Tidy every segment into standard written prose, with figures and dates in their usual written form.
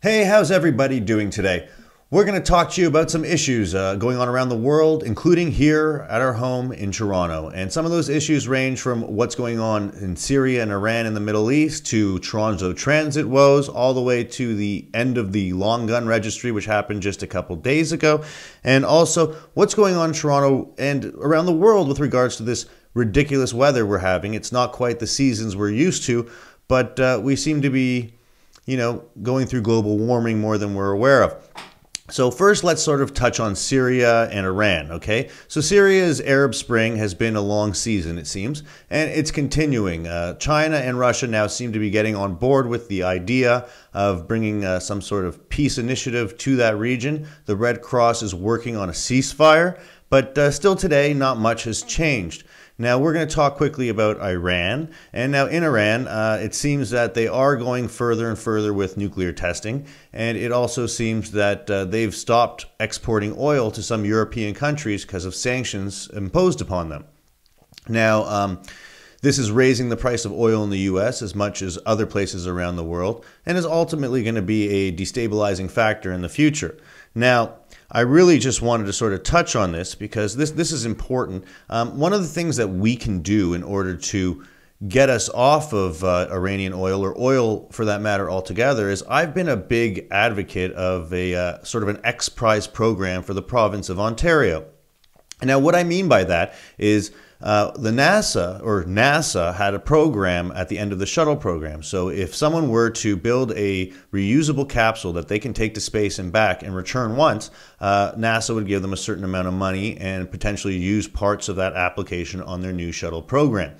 Hey, how's everybody doing today? We're going to talk to you about some issues going on around the world, including here at our home in Toronto. And some of those issues range from what's going on in Syria and Iran in the Middle East to Toronto transit woes, all the way to the end of the long gun registry, which happened just a couple days ago. And also what's going on in Toronto and around the world with regards to this ridiculous weather we're having. It's not quite the seasons we're used to, but we seem to be going through global warming more than we're aware of. So first, let's sort of touch on Syria and Iran, okay? So Syria's Arab Spring has been a long season, it seems, and it's continuing. China and Russia now seem to be getting on board with the idea of bringing some sort of peace initiative to that region. The Red Cross is working on a ceasefire, but still today, not much has changed. Now, we're going to talk quickly about Iran. And now in Iran, it seems that they are going further and further with nuclear testing. And it also seems that they've stopped exporting oil to some European countries because of sanctions imposed upon them. Now, this is raising the price of oil in the U.S. as much as other places around the world, and is ultimately going to be a destabilizing factor in the future. Now, I really just wanted to sort of touch on this because this is important. One of the things that we can do in order to get us off of Iranian oil, or oil for that matter altogether, is I've been a big advocate of a sort of an X Prize program for the province of Ontario. Now, what I mean by that is NASA had a program at the end of the shuttle program. So if someone were to build a reusable capsule that they can take to space and back and return once, NASA would give them a certain amount of money and potentially use parts of that application on their new shuttle program.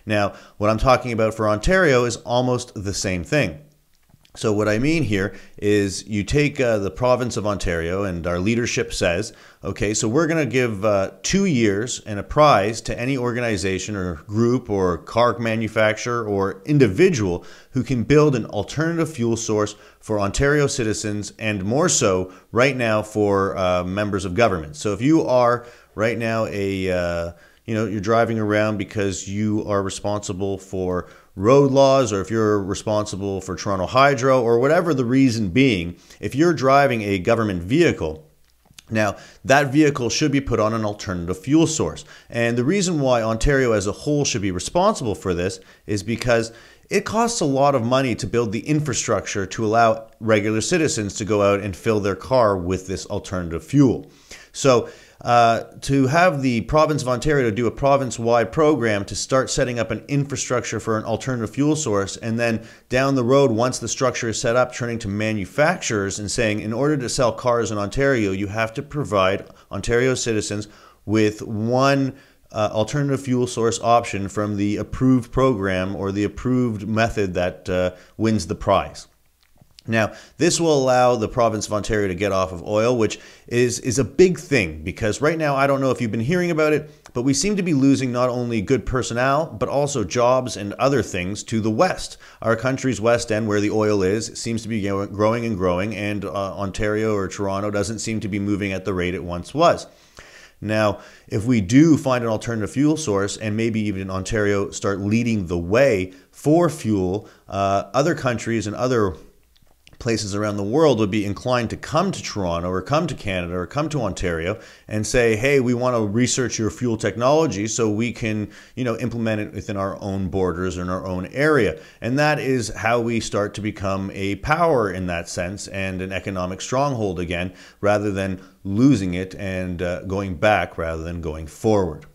Now, what I'm talking about for Ontario is almost the same thing. So what I mean here is you take the province of Ontario, and our leadership says, okay, so we're going to give 2 years and a prize to any organization or group or car manufacturer or individual who can build an alternative fuel source for Ontario citizens, and more so right now for members of government. So if you are right now you're driving around because you are responsible for road laws, or if you're responsible for Toronto Hydro, or whatever the reason being, if you're driving a government vehicle, now that vehicle should be put on an alternative fuel source. And the reason why Ontario as a whole should be responsible for this is because it costs a lot of money to build the infrastructure to allow regular citizens to go out and fill their car with this alternative fuel. So to have the province of Ontario to do a province-wide program to start setting up an infrastructure for an alternative fuel source, and then down the road, once the structure is set up, turning to manufacturers and saying, in order to sell cars in Ontario, you have to provide Ontario citizens with one alternative fuel source option from the approved program or the approved method that wins the prize. Now, this will allow the province of Ontario to get off of oil, which is a big thing, because right now, I don't know if you've been hearing about it, but we seem to be losing not only good personnel, but also jobs and other things to the west. Our country's west end, where the oil is, seems to be growing and growing, and Ontario or Toronto doesn't seem to be moving at the rate it once was. Now, if we do find an alternative fuel source, and maybe even Ontario start leading the way for fuel, other countries and other places around the world would be inclined to come to Toronto or come to Canada or come to Ontario and say, hey, we want to research your fuel technology so we can, implement it within our own borders and our own area. And that is how we start to become a power in that sense, and an economic stronghold again, rather than losing it and going back rather than going forward.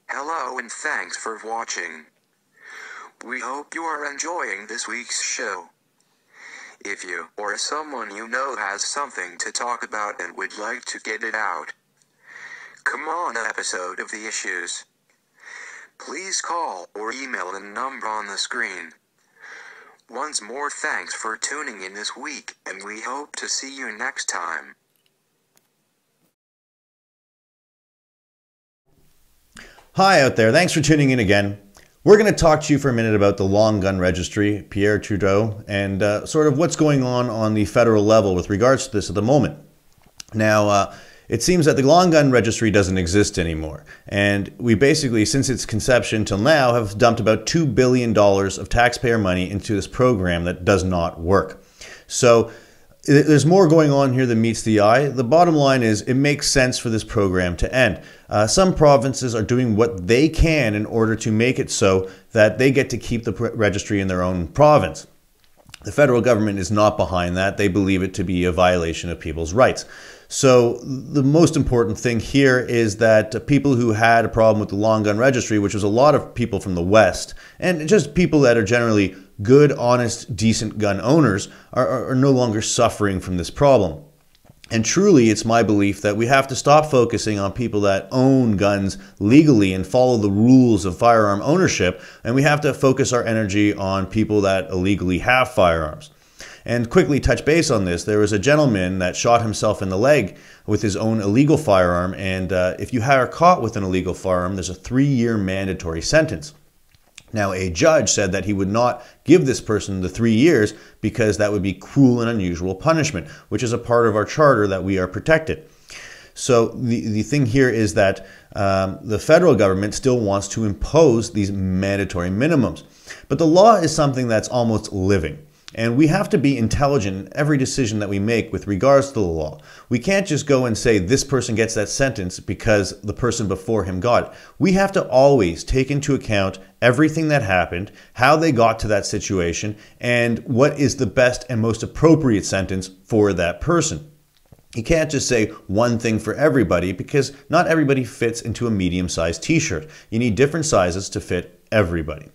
Hello and thanks for watching. We hope you are enjoying this week's show. If you or someone you know has something to talk about and would like to get it out, come on an episode of The Issues. Please call or email the number on the screen. Once more, thanks for tuning in this week, and we hope to see you next time. Hi out there, thanks for tuning in again. We're going to talk to you for a minute about the long gun registry, Pierre Trudeau, and sort of what's going on the federal level with regards to this at the moment. Now, it seems that the long gun registry doesn't exist anymore. And we basically, since its conception till now, have dumped about $2 billion of taxpayer money into this program that does not work. So there's more going on here than meets the eye. The bottom line is it makes sense for this program to end. Some provinces are doing what they can in order to make it so that they get to keep the registry in their own province. The federal government is not behind that. They believe it to be a violation of people's rights. So the most important thing here is that people who had a problem with the long gun registry, which was a lot of people from the West, and just people that are generally good, honest, decent gun owners, are no longer suffering from this problem. And truly, it's my belief that we have to stop focusing on people that own guns legally and follow the rules of firearm ownership, and we have to focus our energy on people that illegally have firearms. And quickly touch base on this, there was a gentleman that shot himself in the leg with his own illegal firearm, and if you are caught with an illegal firearm, there's a 3-year mandatory sentence. Now, a judge said that he would not give this person the 3 years because that would be cruel and unusual punishment, which is a part of our charter that we are protected. So the thing here is that the federal government still wants to impose these mandatory minimums. But the law is something that's almost living. And we have to be intelligent in every decision that we make with regards to the law. We can't just go and say this person gets that sentence because the person before him got it. We have to always take into account everything that happened, how they got to that situation, and what is the best and most appropriate sentence for that person. You can't just say one thing for everybody because not everybody fits into a medium-sized t-shirt. You need different sizes to fit everybody.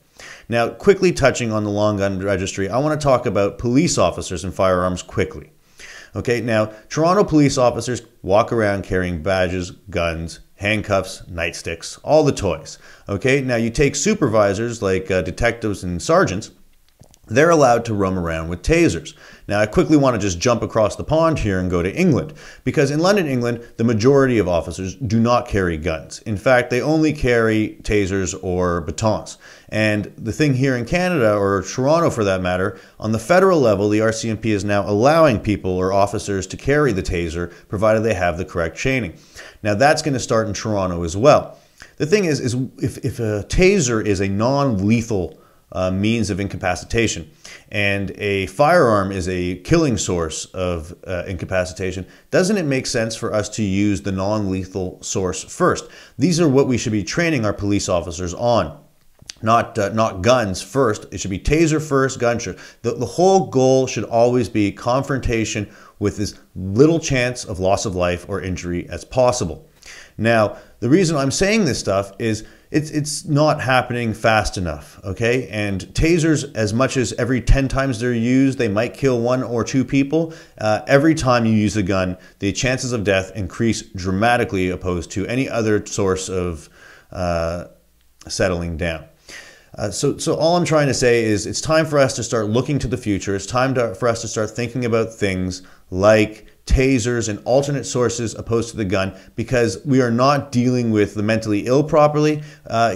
Now, quickly touching on the long gun registry, I want to talk about police officers and firearms quickly. Okay, now, Toronto police officers walk around carrying badges, guns, handcuffs, nightsticks, all the toys. Okay, now you take supervisors like detectives and sergeants, they're allowed to roam around with tasers. Now, I quickly want to just jump across the pond here and go to England, because in London, England, the majority of officers do not carry guns. In fact, they only carry tasers or batons. And the thing here in Canada, or Toronto for that matter, on the federal level, the RCMP is now allowing people or officers to carry the taser, provided they have the correct training. Now, that's going to start in Toronto as well. The thing is if a taser is a non-lethal means of incapacitation, and a firearm is a killing source of incapacitation, doesn't it make sense for us to use the non-lethal source first? These are what we should be training our police officers on. Not guns first. It should be taser first, gun first. The whole goal should always be confrontation with as little chance of loss of life or injury as possible. Now, the reason I'm saying this stuff is it's not happening fast enough, okay? And tasers, as much as every 10 times they're used, they might kill 1 or 2 people. Every time you use a gun, the chances of death increase dramatically opposed to any other source of settling down. So all I'm trying to say is it's time for us to start looking to the future. It's time for us to start thinking about things like tasers and alternate sources opposed to the gun, because we are not dealing with the mentally ill properly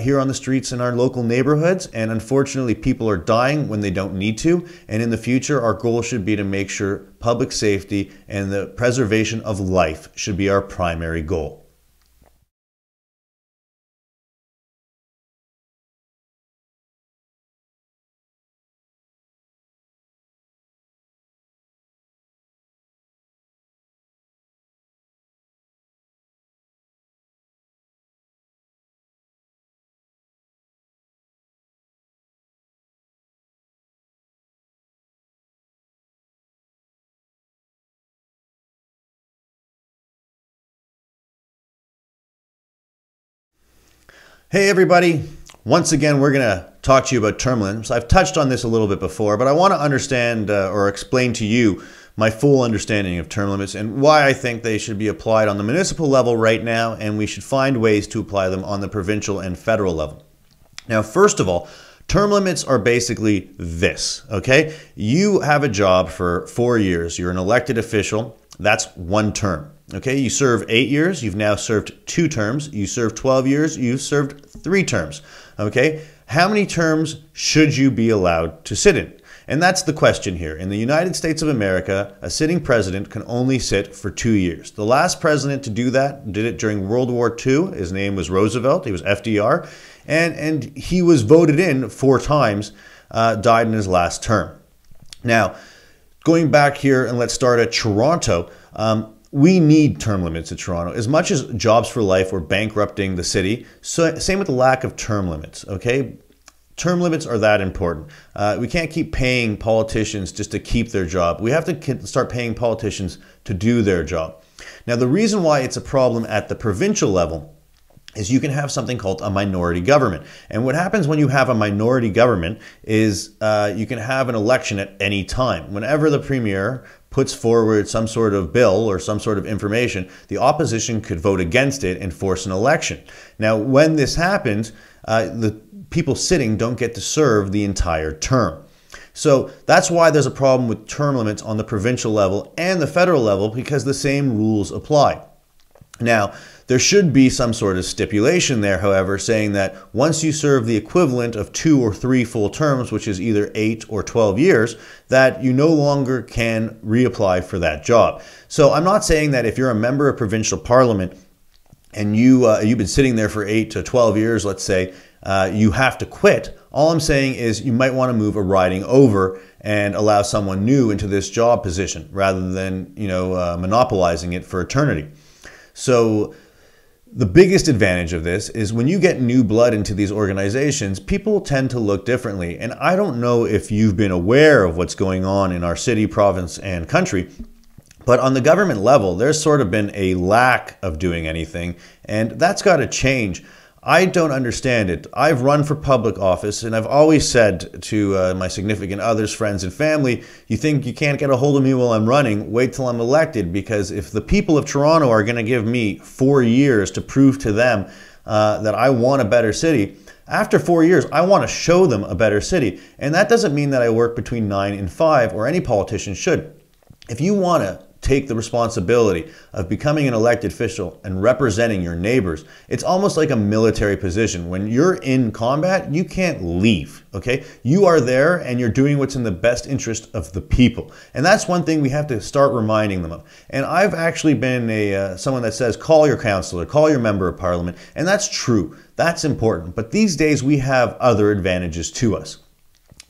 here on the streets in our local neighborhoods, and unfortunately people are dying when they don't need to. And in the future, our goal should be to make sure public safety and the preservation of life should be our primary goal. Hey everybody, once again we're going to talk to you about term limits. I've touched on this a little bit before, but I want to understand or explain to you my full understanding of term limits and why I think they should be applied on the municipal level right now, and we should find ways to apply them on the provincial and federal level. Now, first of all, term limits are basically this, okay? You have a job for 4 years. You're an elected official. That's 1 term. Okay, you serve 8 years, you've now served 2 terms. You serve 12 years, you've served 3 terms. Okay, How many terms should you be allowed to sit in? And that's the question here. In the United States of America, a sitting president can only sit for 2 years. The last president to do that did it during World War II. His name was Roosevelt. He was FDR. And he was voted in 4 times, died in his last term. Now, going back here, and let's start at Toronto. We need term limits in Toronto. As much as Jobs for Life were bankrupting the city, so same with the lack of term limits, okay? Term limits are that important. We can't keep paying politicians just to keep their job. We have to start paying politicians to do their job. Now, the reason why it's a problem at the provincial level is you can have something called a minority government. And what happens when you have a minority government is you can have an election at any time. Whenever the premier puts forward some sort of bill or some sort of information, the opposition could vote against it and force an election. Now, when this happens, the people sitting don't get to serve the entire term. So that's why there's a problem with term limits on the provincial level and the federal level, because the same rules apply. Now, there should be some sort of stipulation there, however, saying that once you serve the equivalent of 2 or 3 full terms, which is either 8 or 12 years, that you no longer can reapply for that job. So I'm not saying that if you're a member of provincial parliament and you've been sitting there for 8 to 12 years, let's say, you have to quit. All I'm saying is you might want to move a riding over and allow someone new into this job position rather than, monopolizing it for eternity. So the biggest advantage of this is when you get new blood into these organizations, people tend to look differently. And I don't know if you've been aware of what's going on in our city, province, and country, but on the government level, there's sort of been a lack of doing anything, and that's got to change. I don't understand it. I've run for public office, and I've always said to my significant others, friends, and family, you think you can't get a hold of me while I'm running, wait till I'm elected, because if the people of Toronto are going to give me 4 years to prove to them that I want a better city, after 4 years, I want to show them a better city. And that doesn't mean that I work between 9 and 5, or any politician should. If you want to take the responsibility of becoming an elected official and representing your neighbors, it's almost like a military position. When you're in combat, you can't leave, okay? You are there and you're doing what's in the best interest of the people. And that's one thing we have to start reminding them of. And I've actually been someone that says, call your councillor, call your member of parliament. And that's true. That's important. But these days we have other advantages to us.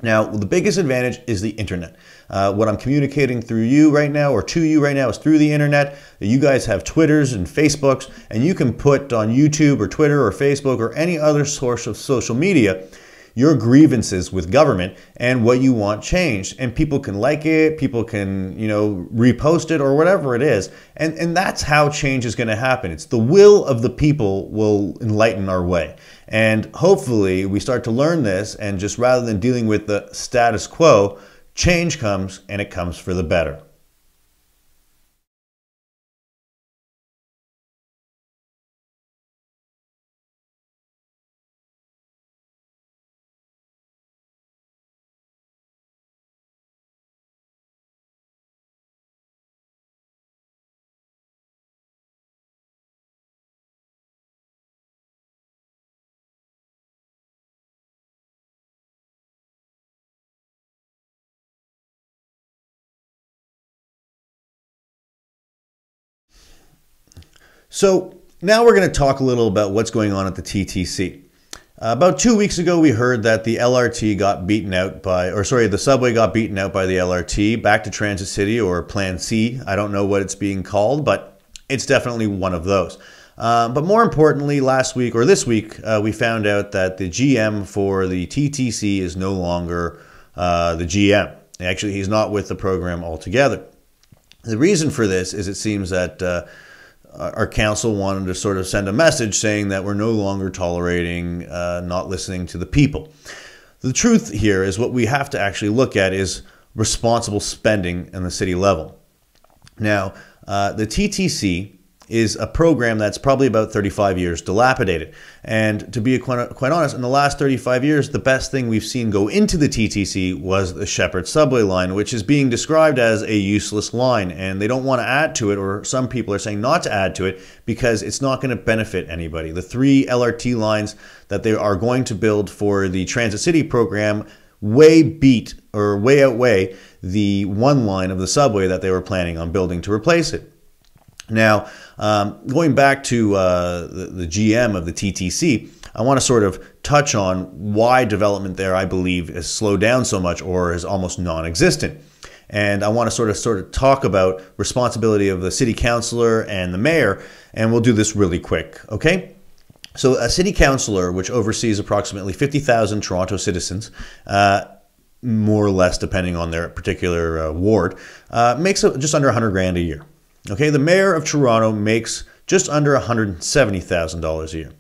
Now, the biggest advantage is the internet. What I'm communicating through you right now, or to you right now, is through the internet. You guys have Twitters and Facebooks, and you can put on YouTube or Twitter or Facebook or any other source of social media your grievances with government and what you want changed. And people can like it, people can, repost it or whatever it is. And that's how change is going to happen. It's the will of the people will enlighten our way. And hopefully we start to learn this, and just rather than dealing with the status quo, change comes, and it comes for the better. So now we're going to talk a little about what's going on at the TTC. About 2 weeks ago, we heard that the LRT got beaten out the subway got beaten out by the LRT, back to Transit City, or Plan C. I don't know what it's being called, but it's definitely one of those. But more importantly, this week, we found out that the GM for the TTC is no longer the GM. Actually, he's not with the program altogether. The reason for this is it seems that our council wanted to sort of send a message saying that we're no longer tolerating not listening to the people. The truth here is what we have to actually look at is responsible spending in the city level. Now, the TTC is a program that's probably about 35 years dilapidated. And to be quite honest, in the last 35 years, the best thing we've seen go into the TTC was the Shepherd subway line, which is being described as a useless line. And they don't want to add to it, or some people are saying not to add to it, because it's not going to benefit anybody. The 3 LRT lines that they are going to build for the Transit City program way outweigh the 1 line of the subway that they were planning on building to replace it. Now, going back to the GM of the TTC, I want to sort of touch on why development there, I believe, has slowed down so much or is almost non-existent. And I want to sort of talk about responsibility of the city councilor and the mayor, and we'll do this really quick, okay? So a city councilor, which oversees approximately 50,000 Toronto citizens, more or less depending on their particular ward, makes just under $100,000 a year. Okay, the mayor of Toronto makes just under $170,000 a year.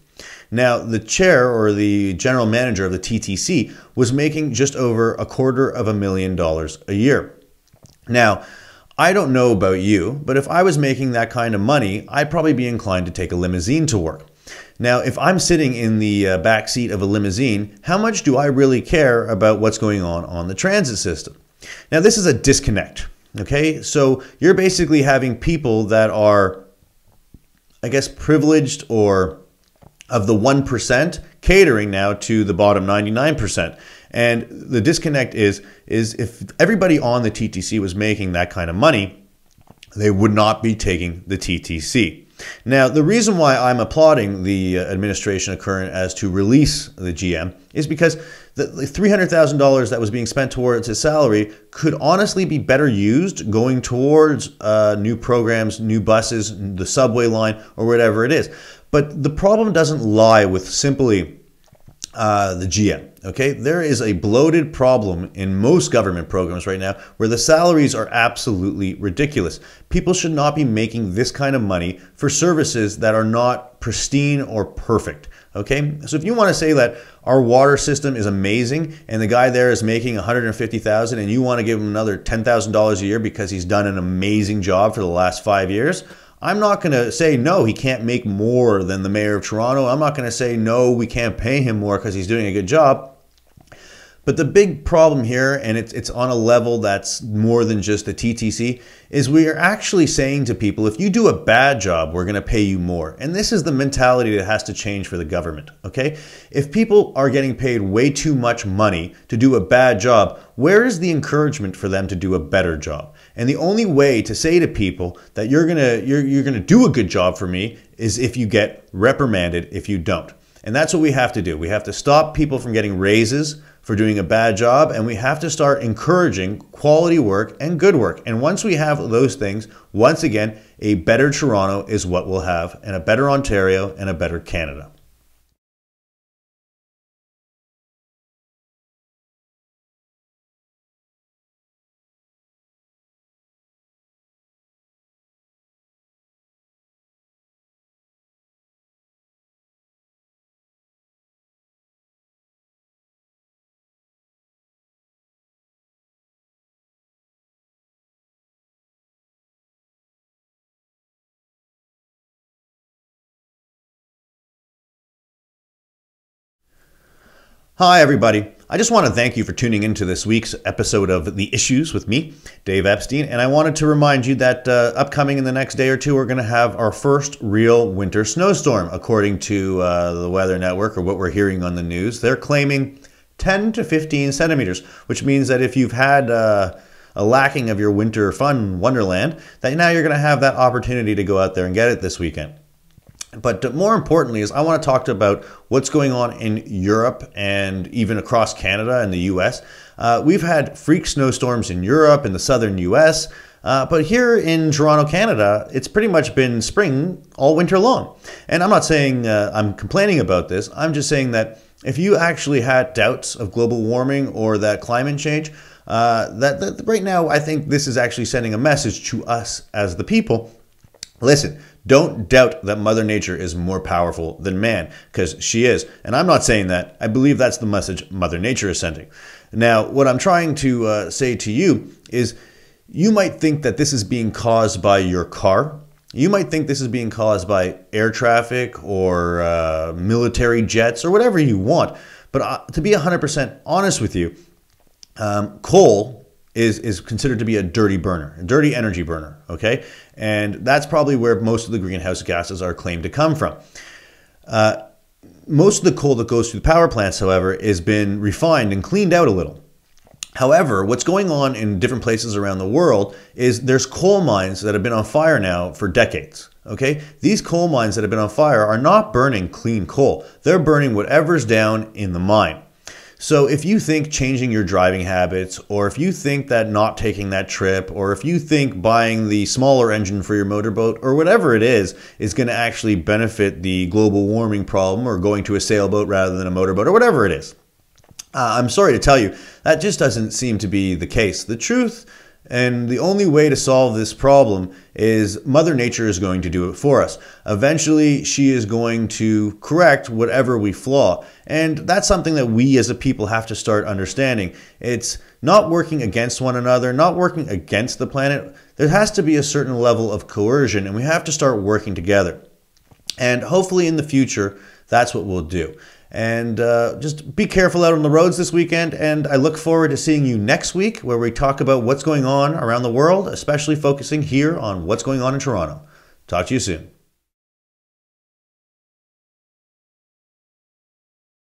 Now, the chair or the general manager of the TTC was making just over $250,000 a year. Now, I don't know about you, but if I was making that kind of money, I'd probably be inclined to take a limousine to work. Now, if I'm sitting in the back seat of a limousine, how much do I really care about what's going on the transit system? Now, this is a disconnect. Okay, so you're basically having people that are, I guess, privileged or of the 1% catering now to the bottom 99%. And the disconnect is if everybody on the TTC was making that kind of money, they would not be taking the TTC. Now, the reason why I'm applauding the administration of current as to release the GM is because the $300,000 that was being spent towards his salary could honestly be better used going towards new programs, new buses, the subway line, or whatever it is. But the problem doesn't lie with simply the GM. Okay, there is a bloated problem in most government programs right now where the salaries are absolutely ridiculous. People should not be making this kind of money for services that are not pristine or perfect. Okay, so if you want to say that our water system is amazing and the guy there is making $150,000 and you want to give him another $10,000 a year because he's done an amazing job for the last 5 years, I'm not going to say, no, he can't make more than the mayor of Toronto. I'm not going to say, no, we can't pay him more because he's doing a good job. But the big problem here, and it's on a level that's more than just the TTC, is we are actually saying to people, if you do a bad job, we're going to pay you more. And this is the mentality that has to change for the government, okay? If people are getting paid way too much money to do a bad job, where is the encouragement for them to do a better job? And the only way to say to people that you're gonna do a good job for me is if you get reprimanded if you don't. And that's what we have to do. We have to stop people from getting raises for doing a bad job, and we have to start encouraging quality work and good work. And once we have those things, once again, a better Toronto is what we'll have, and a better Ontario and a better Canada. Hi, everybody. I just want to thank you for tuning into this week's episode of The Issues with me, Dave Epstein. And I wanted to remind you that upcoming in the next day or two, we're going to have our first real winter snowstorm, according to the Weather Network, or what we're hearing on the news. They're claiming 10 to 15 centimeters, which means that if you've had a lacking of your winter fun wonderland, that now you're going to have that opportunity to go out there and get it this weekend. But more importantly is I want to talk about what's going on in Europe and even across Canada and the US. We've had freak snowstorms in Europe and the southern US, but here in Toronto, Canada, it's pretty much been spring all winter long. And I'm not saying I'm complaining about this. I'm just saying that if you actually had doubts of global warming or that climate change, that right now I think this is actually sending a message to us as the people. Listen, don't doubt that Mother Nature is more powerful than man, because she is. And I'm not saying that. I believe that's the message Mother Nature is sending. Now, what I'm trying to say to you is you might think that this is being caused by your car, You might think this is being caused by air traffic or military jets or whatever you want. But to be 100% honest with you, coal is considered to be a dirty burner, a dirty energy burner, okay? And that's probably where most of the greenhouse gases are claimed to come from. Most of the coal that goes through the power plants, however, has been refined and cleaned out a little. However, what's going on in different places around the world is there's coal mines that have been on fire now for decades. Okay, these coal mines that have been on fire are not burning clean coal. They're burning whatever's down in the mine. So if you think changing your driving habits, or if you think that not taking that trip, or if you think buying the smaller engine for your motorboat, or whatever it is going to actually benefit the global warming problem, or going to a sailboat rather than a motorboat, or whatever it is, I'm sorry to tell you, that just doesn't seem to be the case. The truth and the only way to solve this problem is Mother Nature is going to do it for us. Eventually, she is going to correct whatever we flaw. And that's something that we as a people have to start understanding. It's not working against one another, not working against the planet. There has to be a certain level of coercion, and we have to start working together. And hopefully in the future, that's what we'll do. And just be careful out on the roads this weekend. And I look forward to seeing you next week, where we talk about what's going on around the world, especially focusing here on what's going on in Toronto. Talk to you soon.